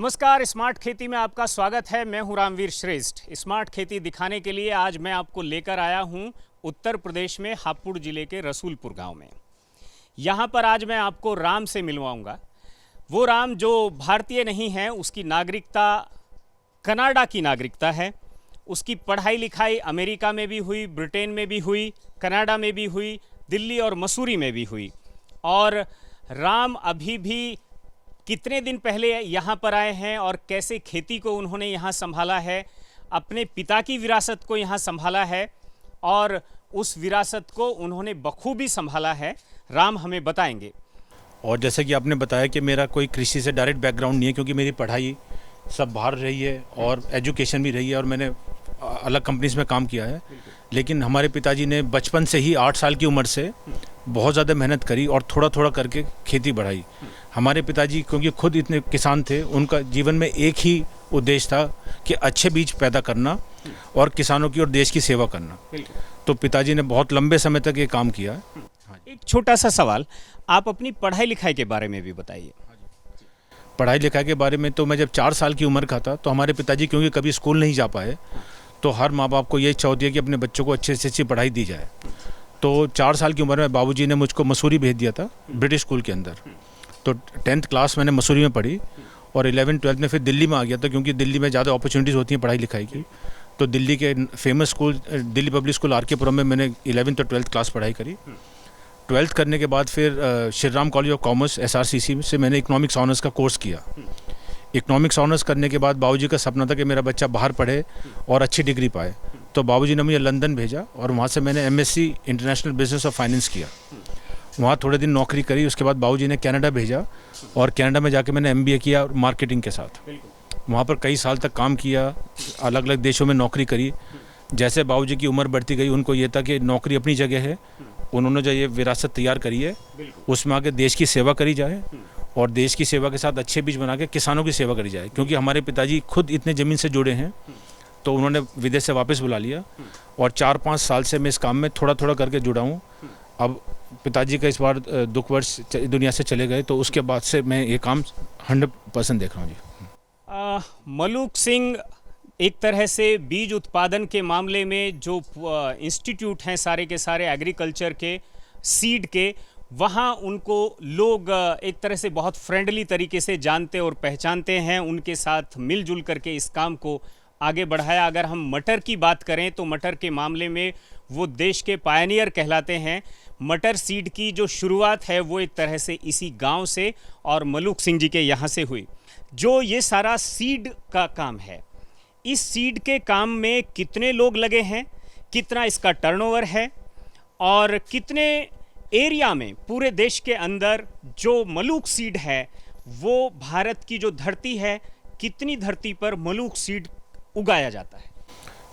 नमस्कार, स्मार्ट खेती में आपका स्वागत है। मैं हूं रामवीर श्रेष्ठ। स्मार्ट खेती दिखाने के लिए आज मैं आपको लेकर आया हूं उत्तर प्रदेश में हापुड़ जिले के रसूलपुर गांव में। यहां पर आज मैं आपको राम से मिलवाऊंगा। वो राम जो भारतीय नहीं है, उसकी नागरिकता कनाडा की नागरिकता है। उसकी पढ़ाई लिखाई अमेरिका में भी हुई, ब्रिटेन में भी हुई, कनाडा में भी हुई, दिल्ली और मसूरी में भी हुई। और राम अभी भी कितने दिन पहले यहाँ पर आए हैं और कैसे खेती को उन्होंने यहाँ संभाला है, अपने पिता की विरासत को यहाँ संभाला है और उस विरासत को उन्होंने बखूबी संभाला है, राम हमें बताएंगे। और जैसे कि आपने बताया कि मेरा कोई कृषि से डायरेक्ट बैकग्राउंड नहीं है, क्योंकि मेरी पढ़ाई सब बाहर रही है और एजुकेशन भी रही है और मैंने अलग कंपनीज में काम किया है। लेकिन हमारे पिताजी ने बचपन से ही 8 साल की उम्र से बहुत ज़्यादा मेहनत करी और थोड़ा थोड़ा करके खेती बढ़ाई। हमारे पिताजी क्योंकि खुद इतने किसान थे, उनका जीवन में एक ही उद्देश्य था कि अच्छे बीज पैदा करना और किसानों की और देश की सेवा करना। तो पिताजी ने बहुत लंबे समय तक ये काम किया। एक छोटा सा सवाल, आप अपनी पढ़ाई लिखाई के बारे में भी बताइए। पढ़ाई लिखाई के बारे में तो मैं जब 4 साल की उम्र का था तो हमारे पिताजी क्योंकि कभी स्कूल नहीं जा पाए, तो हर माँ बाप को ये इच्छा होती है कि अपने बच्चों को अच्छे से अच्छी पढ़ाई दी जाए। तो 4 साल की उम्र में बाबूजी ने मुझको मसूरी भेज दिया था, ब्रिटिश स्कूल के अंदर। तो 10th क्लास मैंने मसूरी में पढ़ी और 11th-12th में फिर दिल्ली में आ गया था, क्योंकि दिल्ली में ज़्यादा अपॉर्चुनिटीज़ होती हैं पढ़ाई लिखाई की। तो दिल्ली के famous school Delhi public school RK पुरम में मैंने 11th और 12th क्लास पढ़ाई करी। 12th करने के बाद फिर Shri Ram college of commerce SRCC से मैंने इकोनॉमिक्स ऑनर्स का कोर्स किया। इकोनॉमिक्स ऑनर्स करने के बाद बाबूजी का सपना था कि मेरा बच्चा बाहर पढ़े और अच्छी डिग्री पाए। तो बाबूजी ने मुझे लंदन भेजा और वहाँ से मैंने MSc इंटरनेशनल बिजनेस और फाइनेंस किया। वहाँ थोड़े दिन नौकरी करी। उसके बाद बाबूजी ने कनाडा भेजा और कनाडा में जाके मैंने MBA किया मार्केटिंग के साथ। वहाँ पर कई साल तक काम किया, अलग अलग देशों में नौकरी करी। जैसे बाबूजी की उम्र बढ़ती गई, उनको ये था कि नौकरी अपनी जगह है, उन्होंने जो ये विरासत तैयार करी है उसमें आके देश की सेवा करी जाए और देश की सेवा के साथ अच्छे बीज बना के किसानों की सेवा करी जाए। क्योंकि हमारे पिताजी खुद इतने ज़मीन से जुड़े हैं, तो उन्होंने विदेश से वापस बुला लिया और 4-5 साल से मैं इस काम में थोड़ा थोड़ा करके जुड़ा हूँ। अब पिताजी का इस बार दुखवर्ष दुनिया से चले गए, तो उसके बाद से मैं ये काम 100% देख रहा हूँ जी। मलूक सिंह एक तरह से बीज उत्पादन के मामले में जो इंस्टीट्यूट हैं सारे के सारे एग्रीकल्चर के, सीड के, वहाँ उनको लोग एक तरह से बहुत फ्रेंडली तरीके से जानते और पहचानते हैं। उनके साथ मिलजुल करके इस काम को आगे बढ़ाया। अगर हम मटर की बात करें तो मटर के मामले में वो देश के पायनियर कहलाते हैं। मटर सीड की जो शुरुआत है वो एक तरह से इसी गांव से और मलूक सिंह जी के यहाँ से हुई। जो ये सारा सीड का काम है, इस सीड के काम में कितने लोग लगे हैं, कितना इसका टर्नओवर है और कितने एरिया में पूरे देश के अंदर जो मलूक सीड है, वो भारत की जो धरती है, कितनी धरती पर मलूक सीड उगाया जाता है?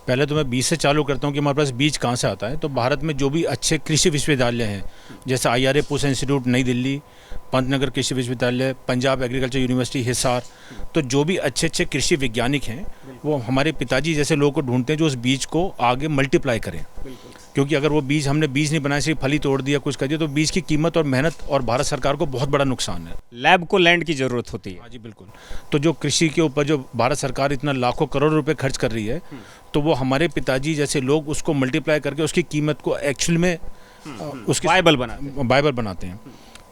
पहले तो मैं बीज से चालू करता हूँ कि हमारे पास बीज कहाँ से आता है। तो भारत में जो भी अच्छे कृषि विश्वविद्यालय हैं, जैसे IRA पूसा इंस्टीट्यूट नई दिल्ली, पंतनगर कृषि विश्वविद्यालय, पंजाब एग्रीकल्चर यूनिवर्सिटी हिसार, तो जो भी अच्छे अच्छे कृषि वैज्ञानिक हैं वो हमारे पिताजी जैसे लोगों को ढूंढते हैं जो उस बीज को आगे मल्टीप्लाई करें। क्योंकि अगर वो बीज हमने बीज नहीं बनाया, सिर्फ फली तोड़ दिया, कुछ कर दिया, तो बीज की कीमत और मेहनत और भारत सरकार को बहुत बड़ा नुकसान है। लैब को लैंड की ज़रूरत होती है। हाँ जी, बिल्कुल। तो जो कृषि के ऊपर जो भारत सरकार इतना लाखों करोड़ रुपए खर्च कर रही है, तो वो हमारे पिताजी जैसे लोग उसको मल्टीप्लाई करके उसकी कीमत को एक्चुअल में उसकी बाइबल बनाते हैं।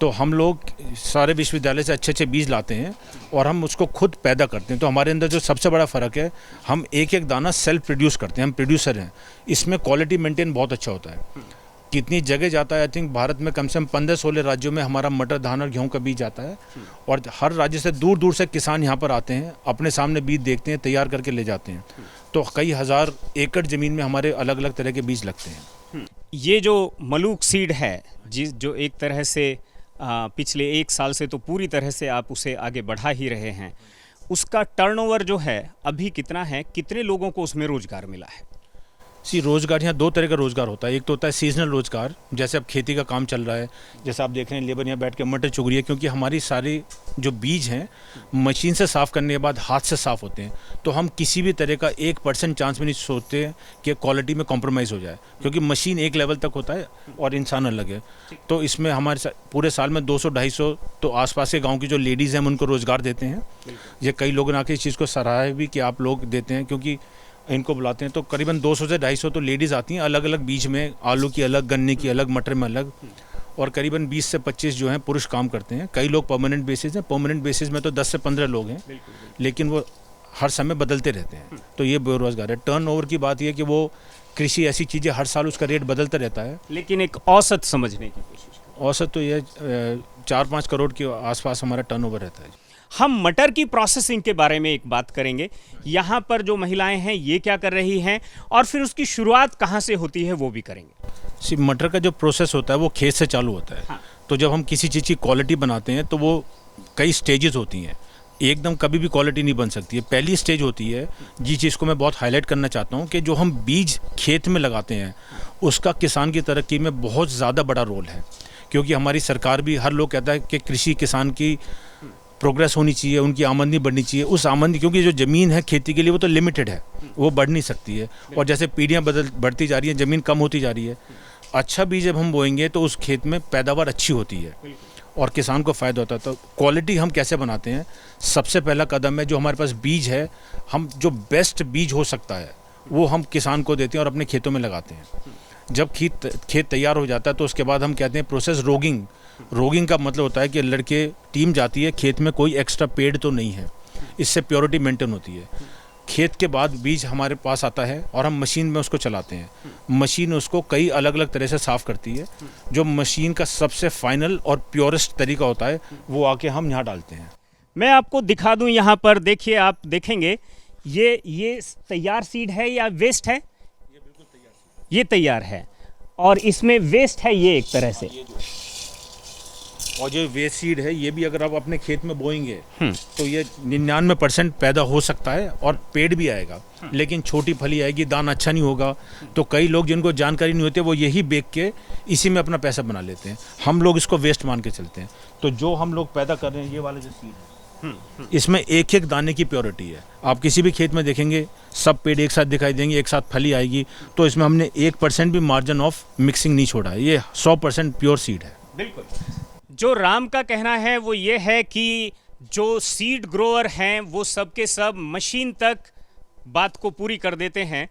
तो हम लोग सारे विश्वविद्यालय से अच्छे अच्छे बीज लाते हैं और हम उसको खुद पैदा करते हैं। तो हमारे अंदर जो सबसे बड़ा फ़र्क है, हम एक एक दाना सेल्फ प्रोड्यूस करते हैं, हम प्रोड्यूसर हैं। इसमें क्वालिटी मेंटेन बहुत अच्छा होता है। कितनी जगह जाता है, आई थिंक भारत में कम से कम 15-16 राज्यों में हमारा मटर, धान और गेहूँ का बीज जाता है और हर राज्य से दूर दूर से किसान यहाँ पर आते हैं, अपने सामने बीज देखते हैं, तैयार करके ले जाते हैं। तो कई हज़ार एकड़ ज़मीन में हमारे अलग अलग तरह के बीज लगते हैं। ये जो मलूक सीड है, जो एक तरह से पिछले 1 साल से तो पूरी तरह से आप उसे आगे बढ़ा ही रहे हैं, उसका टर्नओवर जो है अभी कितना है, कितने लोगों को उसमें रोजगार मिला है? सी रोज़गार यहाँ दो तरह का रोज़गार होता है। एक तो होता है सीजनल रोज़गार, जैसे अब खेती का काम चल रहा है, जैसे आप देख रहे हैं लेबर यहाँ बैठ के मटर चुग रही है, क्योंकि हमारी सारी जो बीज हैं मशीन से साफ़ करने के बाद हाथ से साफ़ होते हैं, तो हम किसी भी तरह का 1% चांस में नहीं सोचते कि क्वालिटी में कॉम्प्रोमाइज़ हो जाए, क्योंकि मशीन एक लेवल तक होता है और इंसान अलग है। तो इसमें हमारे पूरे साल में 200-250 तो आसपास के गाँव की जो लेडीज़ हैं हम उनको रोज़गार देते हैं। ये कई लोगों ने आके इस चीज़ को सराहा भी कि आप लोग देते हैं, क्योंकि इनको बुलाते हैं तो करीबन 200 से 250 तो लेडीज़ आती हैं, अलग अलग बीज में, आलू की अलग, गन्ने की अलग, मटर में अलग, और करीबन 20 से 25 जो हैं पुरुष काम करते हैं। कई लोग परमानेंट बेसिस हैं, परमानेंट बेसिस में तो 10 से 15 लोग हैं, लेकिन वो हर समय बदलते रहते हैं। तो ये बेरोजगार है। टर्नओवर की बात यह है कि वो कृषि ऐसी चीज़ है, हर साल उसका रेट बदलता रहता है। लेकिन एक औसत समझने की कोशिश करें। औसत तो ये 4-5 करोड़ के आसपास हमारा टर्नओवर रहता है। हम मटर की प्रोसेसिंग के बारे में एक बात करेंगे। यहाँ पर जो महिलाएं हैं ये क्या कर रही हैं और फिर उसकी शुरुआत कहाँ से होती है वो भी करेंगे। मटर का जो प्रोसेस होता है वो खेत से चालू होता है। हाँ। तो जब हम किसी चीज़ की क्वालिटी बनाते हैं तो वो कई स्टेजेस होती हैं, एकदम कभी भी क्वालिटी नहीं बन सकती है। पहली स्टेज होती है, जिस चीज़ को मैं बहुत हाईलाइट करना चाहता हूँ, कि जो हम बीज खेत में लगाते हैं उसका किसान की तरक्की में बहुत ज़्यादा बड़ा रोल है। क्योंकि हमारी सरकार भी, हर लोग कहता है कि कृषि किसान की प्रोग्रेस होनी चाहिए, उनकी आमदनी बढ़नी चाहिए। उस आमदनी, क्योंकि जो ज़मीन है खेती के लिए वो तो लिमिटेड है, वो बढ़ नहीं सकती है, और जैसे पीढ़ियाँ बढ़ती जा रही हैं, ज़मीन कम होती जा रही है। अच्छा बीज जब हम बोएंगे तो उस खेत में पैदावार अच्छी होती है और किसान को फ़ायदा होता है। तो क्वालिटी हम कैसे बनाते हैं, सबसे पहला कदम है जो हमारे पास बीज है, हम जो बेस्ट बीज हो सकता है वो हम किसान को देते हैं और अपने खेतों में लगाते हैं। जब खेत तैयार हो जाता है तो उसके बाद हम कहते हैं प्रोसेस रोगिंग। रोगिंग का मतलब होता है कि लड़के टीम जाती है खेत में, कोई एक्स्ट्रा पेड़ तो नहीं है, इससे प्योरिटी मेंटेन होती है। खेत के बाद बीज हमारे पास आता है और हम मशीन में उसको चलाते हैं। मशीन उसको कई अलग अलग तरह से साफ़ करती है। जो मशीन का सबसे फाइनल और प्योरेस्ट तरीका होता है वो आके हम यहाँ डालते हैं। मैं आपको दिखा दूं, यहाँ पर देखिए, आप देखेंगे ये तैयार सीड है या वेस्ट है? ये बिल्कुल तैयार सीड है। ये तैयार है और इसमें वेस्ट है ये एक तरह से। और जो वेस्ट सीड है ये भी अगर आप अपने खेत में बोएंगे तो ये 99% पैदा हो सकता है और पेड़ भी आएगा, लेकिन छोटी फली आएगी, दाना अच्छा नहीं होगा। तो कई लोग जिनको जानकारी नहीं होती वो यही बेच के इसी में अपना पैसा बना लेते हैं। हम लोग इसको वेस्ट मान के चलते हैं। तो जो हम लोग पैदा कर रहे हैं, ये वाले जो सीड है, इसमें एक एक दाने की प्योरिटी है। आप किसी भी खेत में देखेंगे सब पेड़ एक साथ दिखाई देंगे, एक साथ फली आएगी, तो इसमें हमने 1% भी मार्जिन ऑफ मिक्सिंग नहीं छोड़ा है। ये 100% प्योर सीड है। बिल्कुल। जो राम का कहना है वो ये है कि जो सीड ग्रोअर हैं वो सब के सब मशीन तक बात को पूरी कर देते हैं,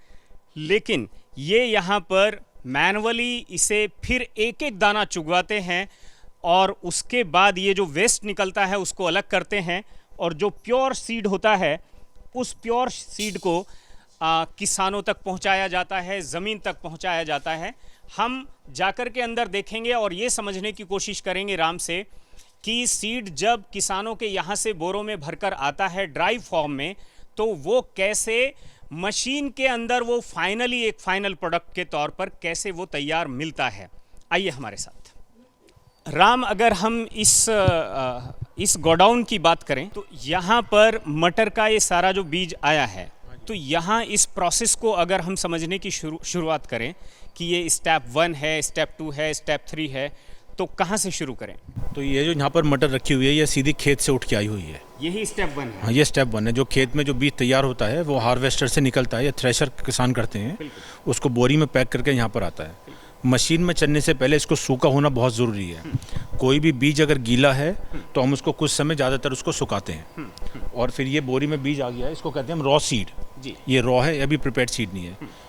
लेकिन ये यहाँ पर मैनुअली इसे फिर एक एक दाना चुगवाते हैं और उसके बाद ये जो वेस्ट निकलता है उसको अलग करते हैं, और जो प्योर सीड होता है उस प्योर सीड को किसानों तक पहुँचाया जाता है, ज़मीन तक पहुँचाया जाता है। हम जाकर के अंदर देखेंगे और ये समझने की कोशिश करेंगे राम से कि सीड जब किसानों के यहाँ से बोरों में भरकर आता है ड्राई फॉर्म में, तो वो कैसे मशीन के अंदर वो फाइनली एक फाइनल प्रोडक्ट के तौर पर कैसे वो तैयार मिलता है। आइए हमारे साथ। राम, अगर हम इस गोडाउन की बात करें तो यहाँ पर मटर का ये सारा जो बीज आया है, तो यहाँ इस प्रोसेस को अगर हम समझने की शुरुआत करें कि ये स्टेप 1 है, स्टेप 2 है, स्टेप 3 है, तो कहाँ से शुरू करें? तो ये जो यहाँ पर मटर रखी हुई है ये सीधी खेत से उठ के आई हुई है। यही स्टेप 1 है? हाँ, ये स्टेप 1 है। जो खेत में जो बीज तैयार होता है वो हार्वेस्टर से निकलता है या थ्रेशर किसान करते हैं, उसको बोरी में पैक करके यहाँ पर आता है। मशीन में चलने से पहले इसको सूखा होना बहुत ज़रूरी है। कोई भी बीज अगर गीला है तो हम उसको कुछ समय ज़्यादातर उसको सुखाते हैं, और फिर ये बोरी में बीज आ गया है, इसको कहते हैं हम रॉ सीड। ये रॉ है, अभी प्रिपेयर्ड सीड नहीं है।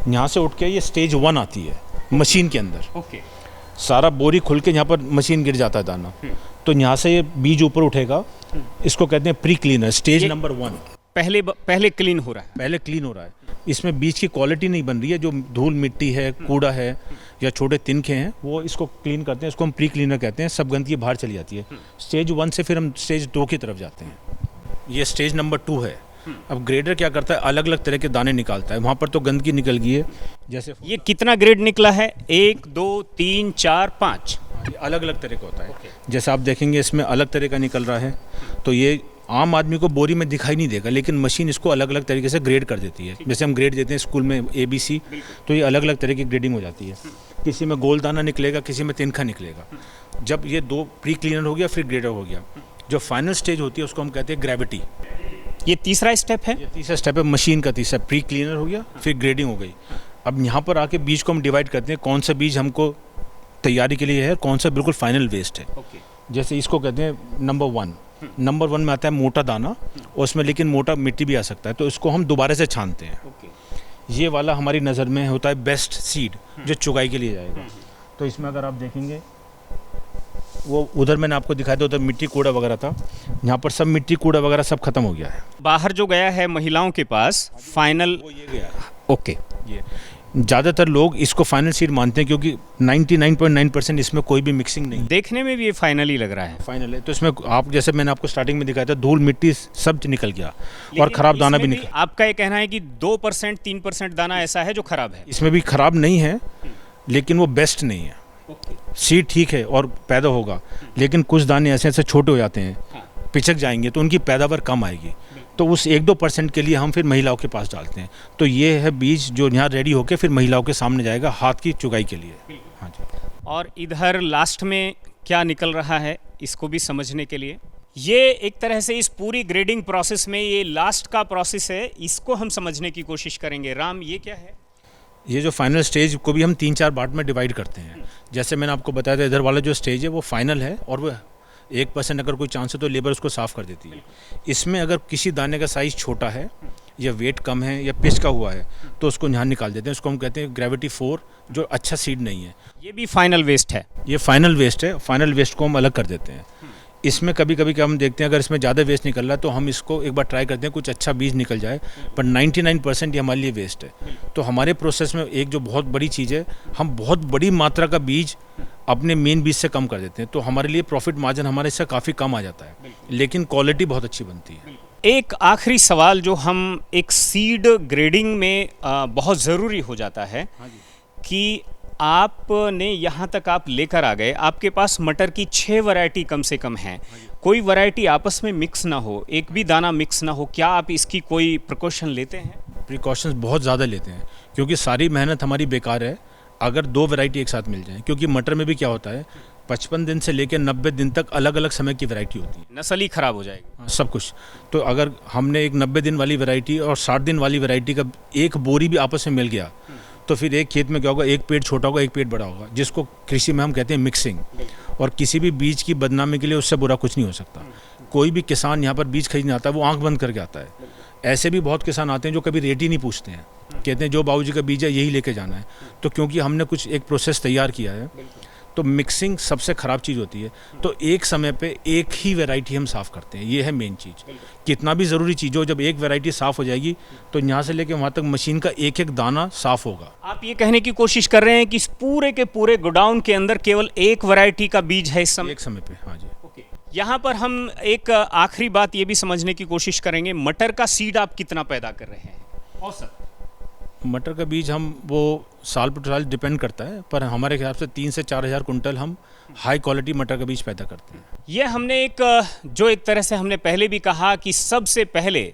यहाँ से उठ के ये स्टेज 1 आती है मशीन के अंदर। ओके। सारा बोरी खुल के यहाँ पर मशीन गिर जाता है दाना, तो यहाँ से ये बीज ऊपर उठेगा, इसको कहते हैं प्री क्लीनर, स्टेज नंबर 1। पहले क्लीन हो रहा है। पहले क्लीन हो रहा है। इसमें बीज की क्वालिटी नहीं बन रही है, जो धूल मिट्टी है, कूड़ा है या छोटे तिनके हैं वो इसको क्लीन करते हैं, इसको हम प्री क्लीनर कहते हैं। सब गंदगी बाहर चली जाती है। स्टेज 1 से फिर हम स्टेज 2 की तरफ जाते हैं। ये स्टेज नंबर 2 है। अब ग्रेडर क्या करता है, अलग अलग तरह के दाने निकालता है। वहाँ पर तो गंदगी निकल गई है। जैसे ये कितना ग्रेड निकला है? 1 2 3 4 5 अलग अलग तरह का होता है। जैसे आप देखेंगे इसमें अलग तरह का निकल रहा है। तो ये आम आदमी को बोरी में दिखाई नहीं देगा, लेकिन मशीन इसको अलग अलग तरीके से ग्रेड कर देती है। जैसे हम ग्रेड देते हैं स्कूल में ABC, तो ये अलग अलग तरह की ग्रेडिंग हो जाती है। किसी में गोल दाना निकलेगा, किसी में तिनखा निकलेगा। जब ये 2 प्री क्लीनर हो गया, फिर ग्रेडर हो गया, जो फाइनल स्टेज होती है उसको हम कहते हैं ग्रेविटी। ये तीसरा स्टेप है। ये तीसरा स्टेप है मशीन का। तीसरा प्री क्लीनर हो गया, फिर ग्रेडिंग हो गई। अब यहाँ पर आके बीज को हम डिवाइड करते हैं, कौन सा बीज हमको तैयारी के लिए है, कौन सा बिल्कुल फाइनल वेस्ट है। जैसे इसको कहते हैं नंबर 1। नंबर 1 में आता है मोटा दाना, और उसमें लेकिन मोटा मिट्टी भी आ सकता है, तो इसको हम दोबारा से छानते हैं। ये वाला हमारी नज़र में होता है बेस्ट सीड, जो चुगाई के लिए जाएगा। तो इसमें अगर आप देखेंगे, वो उधर मैंने आपको दिखाया था, उधर मिट्टी कूड़ा वगैरह था, यहाँ पर सब मिट्टी कूड़ा वगैरह सब खत्म हो गया है। बाहर जो गया है महिलाओं के पास फाइनल, वो ये गया। ओके। ये ज़्यादातर लोग इसको फाइनल सीड मानते हैं, क्योंकि 99.9% इसमें कोई भी मिक्सिंग नहीं। देखने में भी ये फाइनल ही लग रहा है। फाइनल है, तो इसमें आप जैसे मैंने आपको स्टार्टिंग में दिखाया था, धूल मिट्टी सब निकल गया और ख़राब दाना भी निकल। आपका ये कहना है कि 2% 3% दाना ऐसा है जो खराब है? इसमें भी खराब नहीं है, लेकिन वो बेस्ट नहीं है। सीड ठीक है और पैदा होगा, लेकिन कुछ दाने ऐसे ऐसे छोटे हो जाते हैं, पिचक जाएंगे, तो उनकी पैदावार कम आएगी। तो उस 1-2% के लिए हम फिर महिलाओं के पास डालते हैं। तो ये है बीज जो यहाँ रेडी होकर फिर महिलाओं के सामने जाएगा हाथ की चुगाई के लिए। हाँ जी। और इधर लास्ट में क्या निकल रहा है, इसको भी समझने के लिए, ये एक तरह से इस पूरी ग्रेडिंग प्रोसेस में ये लास्ट का प्रोसेस है, इसको हम समझने की कोशिश करेंगे। राम, ये क्या है? ये जो फाइनल स्टेज को भी हम 3-4 पार्ट में डिवाइड करते हैं। जैसे मैंने आपको बताया था, इधर वाला जो स्टेज है वो फाइनल है, और वो 1% अगर कोई चांस है तो लेबर उसको साफ़ कर देती है। इसमें अगर किसी दाने का साइज़ छोटा है या वेट कम है या पिचका हुआ है, तो उसको यहाँ निकाल देते हैं। उसको हम कहते हैं ग्रेविटी 4, जो अच्छा सीड नहीं है। ये भी फाइनल वेस्ट है? ये फाइनल वेस्ट है। फाइनल वेस्ट को हम अलग कर देते हैं। इसमें कभी कभी क्या हम देखते हैं, अगर इसमें ज़्यादा वेस्ट निकल रहा है तो हम इसको एक बार ट्राई करते हैं, कुछ अच्छा बीज निकल जाए, पर 99% ये हमारे लिए वेस्ट है। तो हमारे प्रोसेस में एक जो बहुत बड़ी चीज़ है, हम बहुत बड़ी मात्रा का बीज अपने मेन बीज से कम कर देते हैं, तो हमारे लिए प्रॉफिट मार्जिन हमारे इससे काफ़ी कम आ जाता है, लेकिन क्वालिटी बहुत अच्छी बनती है। एक आखिरी सवाल जो हम एक सीड ग्रेडिंग में बहुत ज़रूरी हो जाता है कि आपने यहाँ तक आप लेकर आ गए, आपके पास मटर की 6 वैरायटी कम से कम है, कोई वैरायटी आपस में मिक्स ना हो, एक भी दाना मिक्स ना हो, क्या आप इसकी कोई प्रिकॉशन लेते हैं? प्रिकॉशंस बहुत ज़्यादा लेते हैं, क्योंकि सारी मेहनत हमारी बेकार है अगर 2 वैरायटी एक साथ मिल जाए। क्योंकि मटर में भी क्या होता है, 55 दिन से लेकर 90 दिन तक अलग अलग समय की वैरायटी होती है, नस्ल ही खराब हो जाएगी सब कुछ। तो अगर हमने एक 90 दिन वाली वैरायटी और 60 दिन वाली वैरायटी का एक बोरी भी आपस में मिल गया, तो फिर एक खेत में क्या होगा, एक पेड़ छोटा होगा, एक पेड़ बड़ा होगा, जिसको कृषि में हम कहते हैं मिक्सिंग। और किसी भी बीज की बदनामी के लिए उससे बुरा कुछ नहीं हो सकता। कोई भी किसान यहाँ पर बीज खरीदने आता है, वो आंख बंद करके आता है। ऐसे भी बहुत किसान आते हैं जो कभी रेट ही नहीं पूछते हैं, कहते हैं जो बाबूजी का बीज है यही लेके जाना है। तो क्योंकि हमने कुछ एक प्रोसेस तैयार किया है, तो मिक्सिंग सबसे ख़राब चीज़ होती है। तो एक समय पे एक ही वैरायटी हम साफ़ करते हैं, ये है मेन चीज़। कितना भी ज़रूरी चीज़ हो, जब एक वैरायटी साफ़ हो जाएगी तो यहाँ से लेके वहाँ तक मशीन का एक एक दाना साफ़ होगा। आप ये कहने की कोशिश कर रहे हैं कि इस पूरे के पूरे गोडाउन के अंदर केवल एक वैरायटी का बीज है इस समय? एक समय पे, हाँ जी। यहाँ पर हम एक आखिरी बात ये भी समझने की कोशिश करेंगे, मटर का सीड आप कितना पैदा कर रहे हैं औसत? मटर का बीज हम वो साल पर साल डिपेंड करता है, पर हमारे ख्याल से 3 से 4 हज़ार कुंटल हम हाई क्वालिटी मटर का बीज पैदा करते हैं। ये हमने एक तरह से हमने पहले भी कहा कि सबसे पहले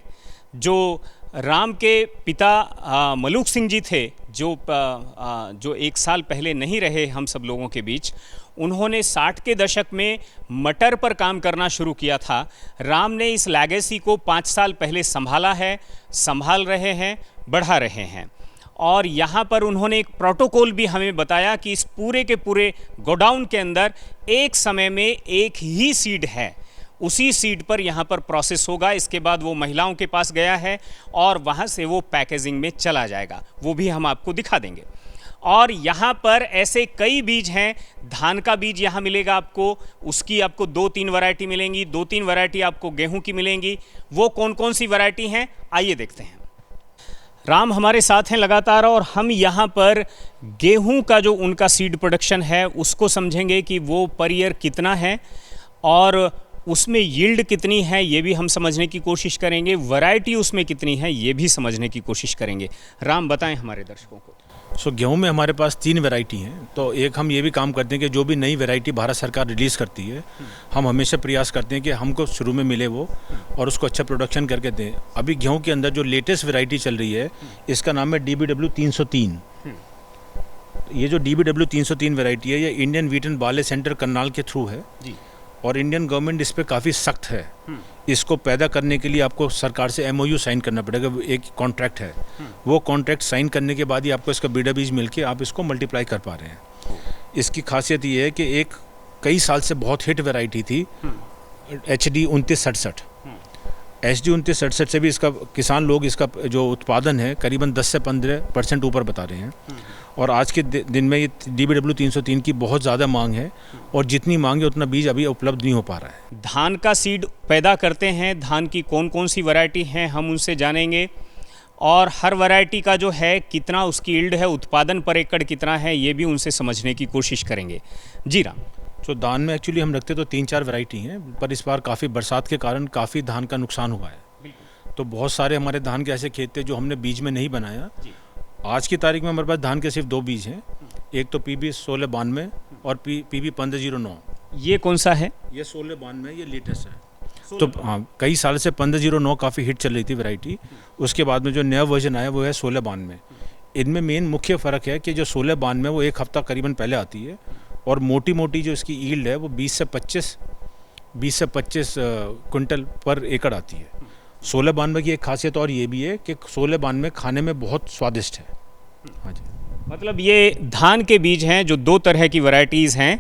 जो राम के पिता मलूक सिंह जी थे, जो 1 साल पहले नहीं रहे हम सब लोगों के बीच, उन्होंने 60 के दशक में मटर पर काम करना शुरू किया था। राम ने इस लेगेसी को 5 साल पहले संभाला है, संभाल रहे हैं, बढ़ा रहे हैं। और यहाँ पर उन्होंने एक प्रोटोकॉल भी हमें बताया कि इस पूरे के पूरे गोडाउन के अंदर एक समय में एक ही सीड है, उसी सीड पर यहाँ पर प्रोसेस होगा। इसके बाद वो महिलाओं के पास गया है और वहाँ से वो पैकेजिंग में चला जाएगा, वो भी हम आपको दिखा देंगे। और यहाँ पर ऐसे कई बीज हैं, धान का बीज यहाँ मिलेगा आपको, उसकी आपको 2-3 वैरायटी मिलेंगी, 2-3 वैरायटी आपको गेहूं की मिलेंगी। वो कौन कौन सी वैरायटी हैं, आइए देखते हैं। राम हमारे साथ हैं लगातार, और हम यहाँ पर गेहूं का जो उनका सीड प्रोडक्शन है उसको समझेंगे कि वो पर ईयर कितना है और उसमें यील्ड कितनी है, ये भी हम समझने की कोशिश करेंगे। वैरायटी उसमें कितनी है, ये भी समझने की कोशिश करेंगे। राम, बताएं हमारे दर्शकों को। गेहूं में हमारे पास 3 वैरायटी हैं। तो एक हम ये भी काम करते हैं कि जो भी नई वैरायटी भारत सरकार रिलीज़ करती है, हम हमेशा प्रयास करते हैं कि हमको शुरू में मिले वो और उसको अच्छा प्रोडक्शन करके दें। अभी गेहूं के अंदर जो लेटेस्ट वैरायटी चल रही है, इसका नाम है DBW 303। ये जो DBW 303 वैरायटी है, ये Indian wheat and barley centre Karnal के थ्रू है जी। और इंडियन गवर्नमेंट इस पर काफ़ी सख्त है। इसको पैदा करने के लिए आपको सरकार से MOU साइन करना पड़ेगा, एक कॉन्ट्रैक्ट है। वो कॉन्ट्रैक्ट साइन करने के बाद ही आपको इसका बीड़ा बीज मिल के आप इसको मल्टीप्लाई कर पा रहे हैं। इसकी खासियत ये है कि एक कई साल से बहुत हिट वैरायटी थी HD 2967। HD 2967 से भी इसका किसान लोग इसका जो उत्पादन है करीबन 10 से 15% ऊपर बता रहे हैं। और आज के दिन में ये DBW 303 की बहुत ज़्यादा मांग है और जितनी मांग है उतना बीज अभी उपलब्ध नहीं हो पा रहा है। धान का सीड पैदा करते हैं, धान की कौन कौन सी वैरायटी हैं हम उनसे जानेंगे और हर वैरायटी का जो है कितना उसकी यील्ड है, उत्पादन पर एकड़ कितना है, ये भी उनसे समझने की कोशिश करेंगे। जी राम। तो धान में एक्चुअली हम रखते तो 3-4 वैरायटी हैं, पर इस बार काफ़ी बरसात के कारण काफ़ी धान का नुकसान हुआ है। तो बहुत सारे हमारे धान के ऐसे खेत थे जो हमने बीज में नहीं बनाया। आज की तारीख में हमारे पास धान के सिर्फ 2 बीज हैं, एक तो PB 1692 और PB 1509। ये कौन सा है? ये 1692, ये लेटेस्ट है। तो हाँ, कई साल से 1509 काफ़ी हिट चल रही थी वैरायटी। उसके बाद में जो नया वर्जन आया वो है 1692। इनमें मेन मुख्य फ़र्क है कि जो 1692 वो एक हफ्ता करीबन पहले आती है और मोटी मोटी जो इसकी यील्ड है वो 20 से 25 क्विंटल पर एकड़ आती है। 1692 की एक खासियत और ये भी है कि 1692 खाने में बहुत स्वादिष्ट है। हाँ जी। मतलब ये धान के बीज हैं जो 2 तरह की वैरायटीज़ हैं।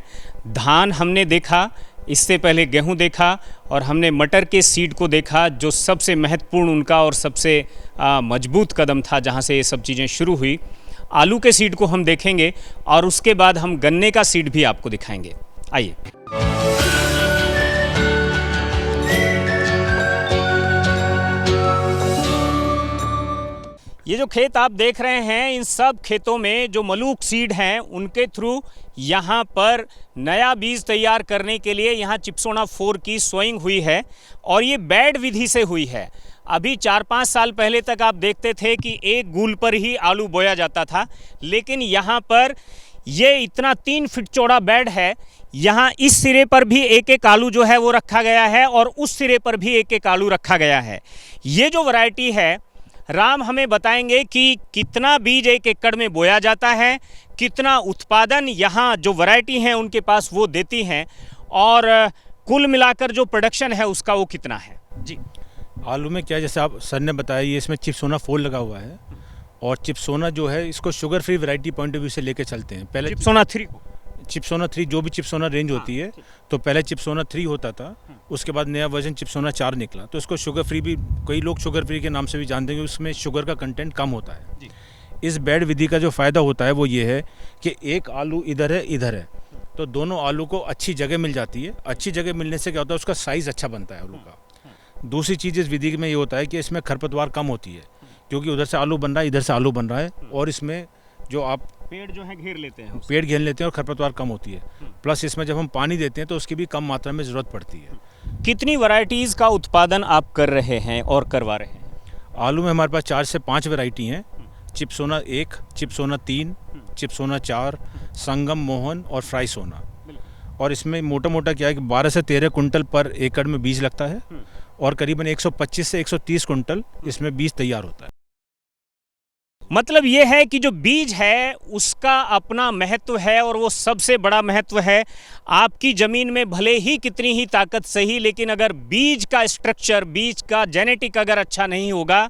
धान हमने देखा, इससे पहले गेहूं देखा और हमने मटर के सीड को देखा जो सबसे महत्वपूर्ण उनका और सबसे मजबूत कदम था जहां से ये सब चीज़ें शुरू हुई। आलू के सीड को हम देखेंगे और उसके बाद हम गन्ने का सीड भी आपको दिखाएंगे। आइए। ये जो खेत आप देख रहे हैं, इन सब खेतों में जो मलूक सीड हैं उनके थ्रू यहाँ पर नया बीज तैयार करने के लिए यहाँ चिप्सोना 4 की सोइंग हुई है और ये बेड विधि से हुई है। अभी 4-5 साल पहले तक आप देखते थे कि एक गूल पर ही आलू बोया जाता था, लेकिन यहाँ पर ये इतना 3 फीट चौड़ा बेड है। यहाँ इस सिरे पर भी एक एक आलू जो है वो रखा गया है और उस सिरे पर भी एक एक आलू रखा गया है। ये जो वैरायटी है, राम हमें बताएंगे कि कितना बीज एक एकड़ में बोया जाता है, कितना उत्पादन यहाँ जो वैरायटी हैं उनके पास वो देती हैं और कुल मिलाकर जो प्रोडक्शन है उसका वो कितना है। जी। आलू में क्या, जैसे आप सर ने बताया, ये इसमें चिप्सोना 4 लगा हुआ है और चिप्सोना जो है इसको sugar free variety point of view से लेके चलते हैं। पहले चिप्सोना 3 जो भी चिप्सोना रेंज होती है, तो पहले चिप्सोना 3 होता था, उसके बाद नया वर्जन चिप्सोना 4 निकला। तो इसको शुगर फ्री भी, कई लोग शुगर फ्री के नाम से भी जानते हैं, उसमें शुगर का कंटेंट कम होता है। इस बेड विधि का जो फ़ायदा होता है वो ये है कि एक आलू इधर है, तो दोनों आलू को अच्छी जगह मिल जाती है। अच्छी जगह मिलने से क्या होता है, उसका साइज़ अच्छा बनता है आलू का। दूसरी चीज़ इस विधि में ये होता है कि इसमें खरपतवार कम होती है, क्योंकि उधर से आलू बन रहा है, इधर से आलू बन रहा है और इसमें जो आप पेड़ जो है घेर लेते हैं, पेड़ घेर लेते हैं और खरपतवार कम होती है। प्लस इसमें जब हम पानी देते हैं तो उसकी भी कम मात्रा में ज़रूरत पड़ती है। कितनी वैरायटीज़ का उत्पादन आप कर रहे हैं और करवा रहे हैं? आलू में हमारे पास 4 से 5 वैरायटी हैं। चिप्सोना 1, चिप्सोना 3, चिप्सोना 4, संगम मोहन और फ्राई सोना। और इसमें मोटा मोटा क्या है कि 12 से 13 कुंटल पर एकड़ में बीज लगता है और करीबन 125 से 130 कुंटल इसमें बीज तैयार होता है। मतलब ये है कि जो बीज है उसका अपना महत्व है और वो सबसे बड़ा महत्व है। आपकी ज़मीन में भले ही कितनी ही ताकत सही, लेकिन अगर बीज का स्ट्रक्चर, बीज का जेनेटिक अगर अच्छा नहीं होगा,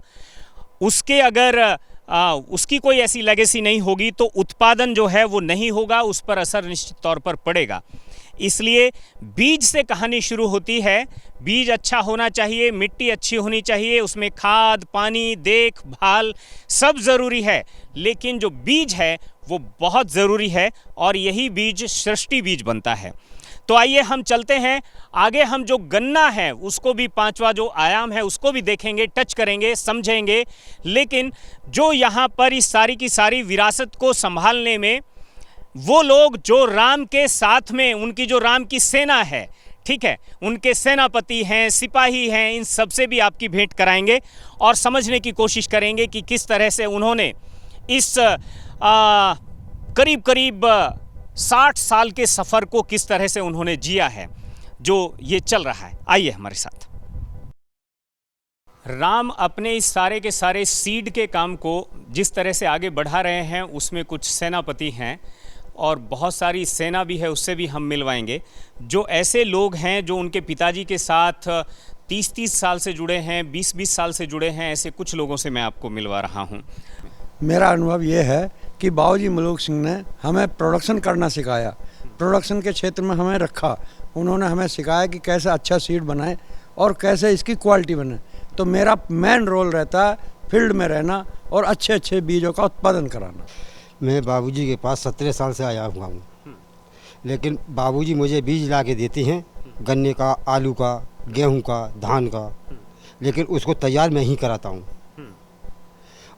उसके अगर उसकी कोई ऐसी लेगेसी नहीं होगी, तो उत्पादन जो है वो नहीं होगा, उस पर असर निश्चित तौर पर पड़ेगा। इसलिए बीज से कहानी शुरू होती है। बीज अच्छा होना चाहिए, मिट्टी अच्छी होनी चाहिए, उसमें खाद, पानी, देखभाल सब ज़रूरी है, लेकिन जो बीज है वो बहुत ज़रूरी है और यही बीज सृष्टि बीज बनता है। तो आइए हम चलते हैं आगे। हम जो गन्ना है उसको भी, 5वां जो आयाम है उसको भी देखेंगे, टच करेंगे, समझेंगे। लेकिन जो यहाँ पर इस सारी की सारी विरासत को संभालने में वो लोग जो राम के साथ में, उनकी जो राम की सेना है, ठीक है, उनके सेनापति हैं, सिपाही हैं, इन सब से भी आपकी भेंट कराएंगे और समझने की कोशिश करेंगे कि किस तरह से उन्होंने इस करीब करीब 60 साल के सफ़र को किस तरह से उन्होंने जिया है जो ये चल रहा है। आइए हमारे साथ। राम अपने इस सारे के सारे सीड के काम को जिस तरह से आगे बढ़ा रहे हैं, उसमें कुछ सेनापति हैं और बहुत सारी सेना भी है, उससे भी हम मिलवाएंगे। जो ऐसे लोग हैं जो उनके पिताजी के साथ 30-30 साल से जुड़े हैं, 20-20 साल से जुड़े हैं, ऐसे कुछ लोगों से मैं आपको मिलवा रहा हूं। मेरा अनुभव ये है कि बाबूजी मलूक सिंह ने हमें प्रोडक्शन करना सिखाया, प्रोडक्शन के क्षेत्र में हमें रखा। उन्होंने हमें सिखाया कि कैसे अच्छा सीड बनाए और कैसे इसकी क्वालिटी बने। तो मेरा मेन रोल रहता है फील्ड में रहना और अच्छे अच्छे बीजों का उत्पादन कराना। मैं बाबूजी के पास 17 साल से आया हुआ हूँ, लेकिन बाबूजी मुझे बीज ला के देते हैं गन्ने का, आलू का, गेहूं का, धान का, लेकिन उसको तैयार मैं ही कराता हूँ।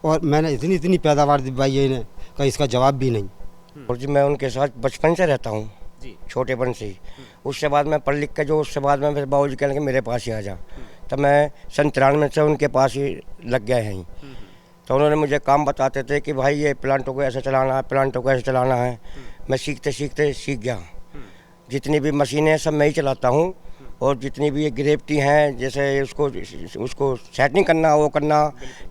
और मैंने इतनी पैदावार दिलवाई है इन्हें का इसका जवाब भी नहीं। और जी मैं उनके साथ बचपन से रहता हूँ, छोटेपन से ही। उसके बाद मैं पढ़ लिख के जो उसके बाद में फिर बाबूजी कहने लगे मेरे पास ही आ जा, तब मैं 93 से उनके पास ही लग गया है। तो उन्होंने मुझे काम बताते थे कि भाई ये प्लांटों को ऐसे चलाना है, प्लांटों को ऐसे चलाना है। मैं सीखते सीखते सीख गया। जितनी भी मशीनें हैं सब मैं ही चलाता हूँ, और जितनी भी ये ग्रेविटी हैं, जैसे उसको सेटिंग करना, वो करना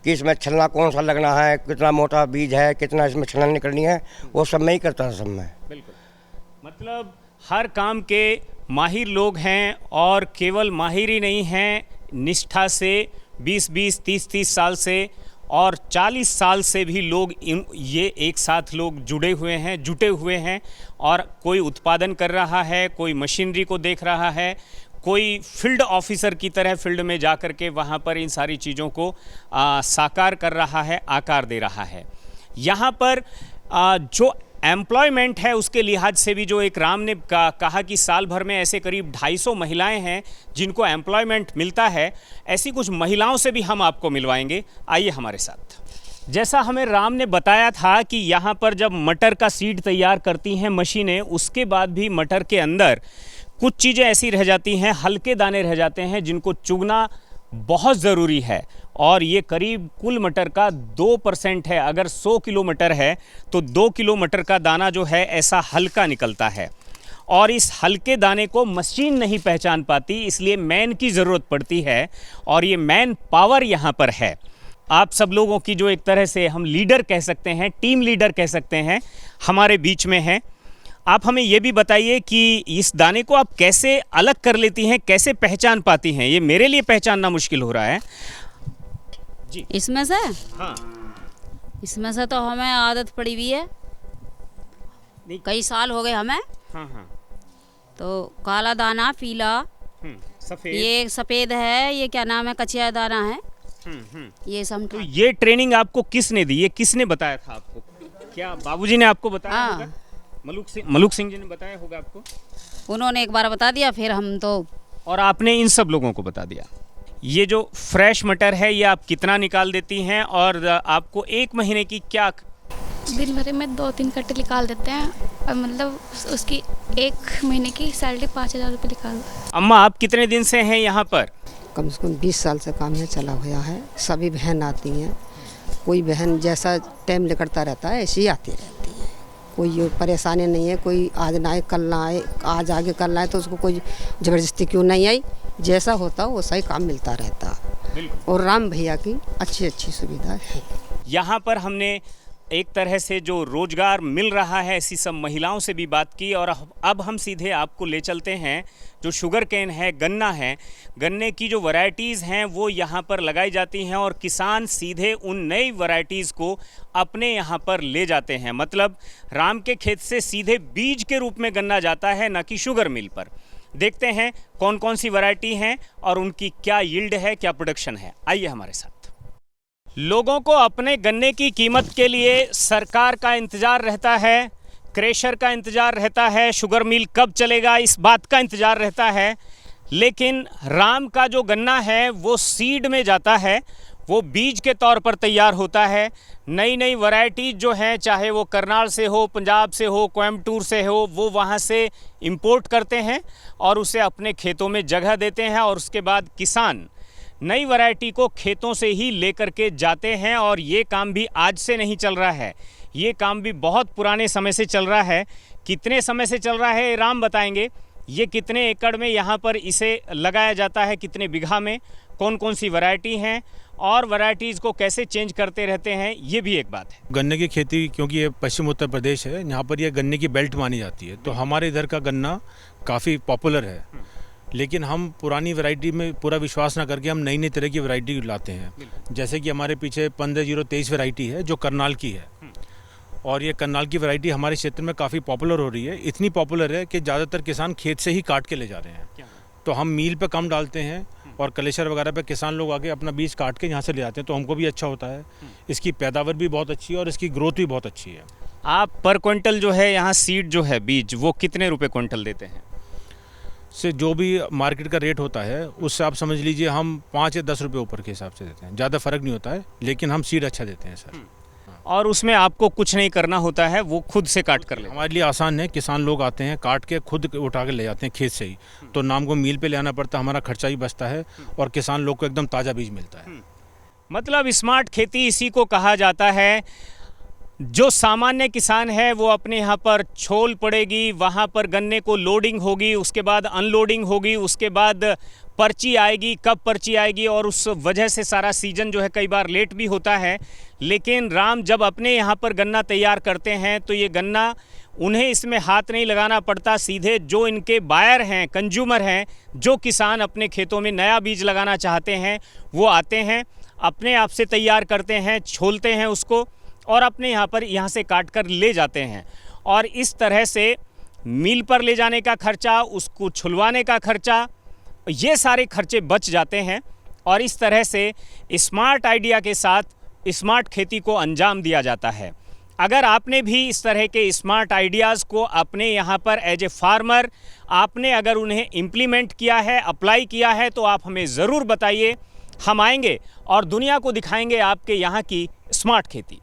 कि इसमें छलना कौन सा लगना है, कितना मोटा बीज है, कितना इसमें छलना निकलनी है, वो सब मैं ही करता था। सब मैं बिल्कुल, मतलब हर काम के माहिर लोग हैं, और केवल माहिर ही नहीं हैं, निष्ठा से 20-20, 30-30 साल से और 40 साल से भी लोग ये एक साथ लोग जुड़े हुए हैं और कोई उत्पादन कर रहा है, कोई मशीनरी को देख रहा है, कोई फील्ड ऑफिसर की तरह फील्ड में जा कर के वहाँ पर इन सारी चीज़ों को साकार कर रहा है, आकार दे रहा है। यहाँ पर जो एम्प्लॉयमेंट है उसके लिहाज से भी जो एक राम ने कहा कि साल भर में ऐसे करीब 250 महिलाएं हैं जिनको एम्प्लॉयमेंट मिलता है, ऐसी कुछ महिलाओं से भी हम आपको मिलवाएंगे। आइए हमारे साथ। जैसा हमें राम ने बताया था कि यहाँ पर जब मटर का सीड तैयार करती हैं मशीनें, उसके बाद भी मटर के अंदर कुछ चीज़ें ऐसी रह जाती हैं, हल्के दाने रह जाते हैं जिनको चुगना बहुत ज़रूरी है। और ये करीब कुल मटर का 2% है। अगर 100 किलो मटर है तो 2 किलो मटर का दाना जो है ऐसा हल्का निकलता है, और इस हल्के दाने को मशीन नहीं पहचान पाती, इसलिए मैन की ज़रूरत पड़ती है। और ये मैन पावर यहाँ पर है। आप सब लोगों की जो एक तरह से हम लीडर कह सकते हैं, टीम लीडर कह सकते हैं, हमारे बीच में है। आप हमें ये भी बताइए कि इस दाने को आप कैसे अलग कर लेती हैं, कैसे पहचान पाती हैं? ये मेरे लिए पहचानना मुश्किल हो रहा है जी। इसमें से हाँ, इसमें से तो हमें आदत पड़ी हुई है, कई साल हो गए हमें। हाँ हाँ, तो काला दाना, पीला, सफ़ेद, ये सफ़ेद है, ये क्या नाम है, कचिया दाना है, ये सब। तो ये ट्रेनिंग आपको किसने दी? ये किसने बताया था आपको? क्या बाबूजी ने आपको बताया हाँ। होगा? मलूक सिंह जी ने बताया होगा आपको? उन्होंने एक बार बता दिया, फिर हम तो, और आपने इन सब लोगों को बता दिया। ये जो फ्रेश मटर है ये आप कितना निकाल देती हैं, और आपको एक महीने की क्या? दिन भर में 2-3 कट्टे निकाल देते हैं, और मतलब उसकी एक महीने की सैलरी 5,000 रुपये निकाल। अम्मा, आप कितने दिन से हैं यहाँ पर? कम से कम 20 साल से काम में चला हुआ है। सभी बहन आती हैं, कोई बहन जैसा टाइम निकलता रहता है ऐसी आती रहती है। कोई परेशानी नहीं है, कोई आज ना आए कल ना आए, आज आगे कल ना आए, तो उसको कोई ज़बरदस्ती क्यों नहीं आई, जैसा होता वैसा ही काम मिलता रहता। और राम भैया की अच्छी अच्छी सुविधा है। यहाँ पर हमने एक तरह से जो रोजगार मिल रहा है ऐसी सब महिलाओं से भी बात की, और अब हम सीधे आपको ले चलते हैं जो शुगर केन है, गन्ना है, गन्ने की जो वैरायटीज़ हैं वो यहाँ पर लगाई जाती हैं, और किसान सीधे उन नई वैरायटीज़ को अपने यहाँ पर ले जाते हैं। मतलब राम के खेत से सीधे बीज के रूप में गन्ना जाता है, न कि शुगर मिल पर। देखते हैं कौन कौन सी वैरायटी हैं और उनकी क्या यील्ड है, क्या प्रोडक्शन है। आइए हमारे साथ। लोगों को अपने गन्ने की कीमत के लिए सरकार का इंतज़ार रहता है, क्रेशर का इंतज़ार रहता है, शुगर मिल कब चलेगा इस बात का इंतज़ार रहता है। लेकिन राम का जो गन्ना है वो सीड में जाता है, वो बीज के तौर पर तैयार होता है। नई नई वैरायटीज़ जो हैं, चाहे वो करनाल से हो, पंजाब से हो, कोयम्बटूर से हो, वो वहाँ से इंपोर्ट करते हैं और उसे अपने खेतों में जगह देते हैं, और उसके बाद किसान नई वैरायटी को खेतों से ही लेकर के जाते हैं। और ये काम भी आज से नहीं चल रहा है, ये काम भी बहुत पुराने समय से चल रहा है। कितने समय से चल रहा है राम बताएंगे। ये कितने एकड़ में यहाँ पर इसे लगाया जाता है, कितने बीघा में, कौन कौन सी वैरायटी हैं और वैरायटीज़ को कैसे चेंज करते रहते हैं, ये भी एक बात है। गन्ने की खेती, क्योंकि ये पश्चिम उत्तर प्रदेश है, यहाँ पर ये गन्ने की बेल्ट मानी जाती है, तो हमारे इधर का गन्ना काफ़ी पॉपुलर है। लेकिन हम पुरानी वैरायटी में पूरा विश्वास ना करके हम नई नई तरह की वैरायटी लाते हैं। जैसे कि हमारे पीछे 15023 वैरायटी है जो करनाल की है, और ये करनाल की वैरायटी हमारे क्षेत्र में काफ़ी पॉपुलर हो रही है। इतनी पॉपुलर है कि ज़्यादातर किसान खेत से ही काट के ले जा रहे हैं। तो हम मील पे कम डालते हैं और कलेशर वगैरह पे किसान लोग आके अपना बीज काट के यहाँ से ले आते हैं, तो हमको भी अच्छा होता है। इसकी पैदावार भी बहुत अच्छी है और इसकी ग्रोथ भी बहुत अच्छी है। आप पर क्विंटल जो है यहाँ सीड जो है बीज, वो कितने रुपए क्विंटल देते हैं? से जो भी मार्केट का रेट होता है उससे आप समझ लीजिए हम 5 या 10 रुपये ऊपर के हिसाब से देते हैं। ज़्यादा फर्क नहीं होता है, लेकिन हम सीड अच्छा देते हैं सर। और उसमें आपको कुछ नहीं करना होता है, वो खुद से काट कर ले। हमारे लिए आसान है, किसान लोग आते हैं काट के खुद उठा के ले जाते हैं खेत से ही, तो नाम को मील पे ले आना पड़ता है, हमारा खर्चा भी बचता है और किसान लोग को एकदम ताज़ा बीज मिलता है। मतलब स्मार्ट खेती इसी को कहा जाता है। जो सामान्य किसान है वो अपने यहाँ पर छोल पड़ेगी, वहाँ पर गन्ने को लोडिंग होगी, उसके बाद अनलोडिंग होगी, उसके बाद पर्ची आएगी, कब पर्ची आएगी, और उस वजह से सारा सीजन जो है कई बार लेट भी होता है। लेकिन राम जब अपने यहाँ पर गन्ना तैयार करते हैं तो ये गन्ना उन्हें इसमें हाथ नहीं लगाना पड़ता, सीधे जो इनके बायर हैं, कंज्यूमर हैं, जो किसान अपने खेतों में नया बीज लगाना चाहते हैं, वो आते हैं, अपने आप से तैयार करते हैं, छोलते हैं उसको और अपने यहाँ से काट कर ले जाते हैं। और इस तरह से मिल पर ले जाने का खर्चा, उसको छुलवाने का खर्चा, ये सारे खर्चे बच जाते हैं। और इस तरह से स्मार्ट आइडिया के साथ स्मार्ट खेती को अंजाम दिया जाता है। अगर आपने भी इस तरह के स्मार्ट आइडियाज़ को अपने यहाँ पर एज ए फार्मर आपने अगर उन्हें इम्प्लीमेंट किया है, अप्लाई किया है, तो आप हमें ज़रूर बताइए। हम आएंगे और दुनिया को दिखाएंगे आपके यहाँ की स्मार्ट खेती।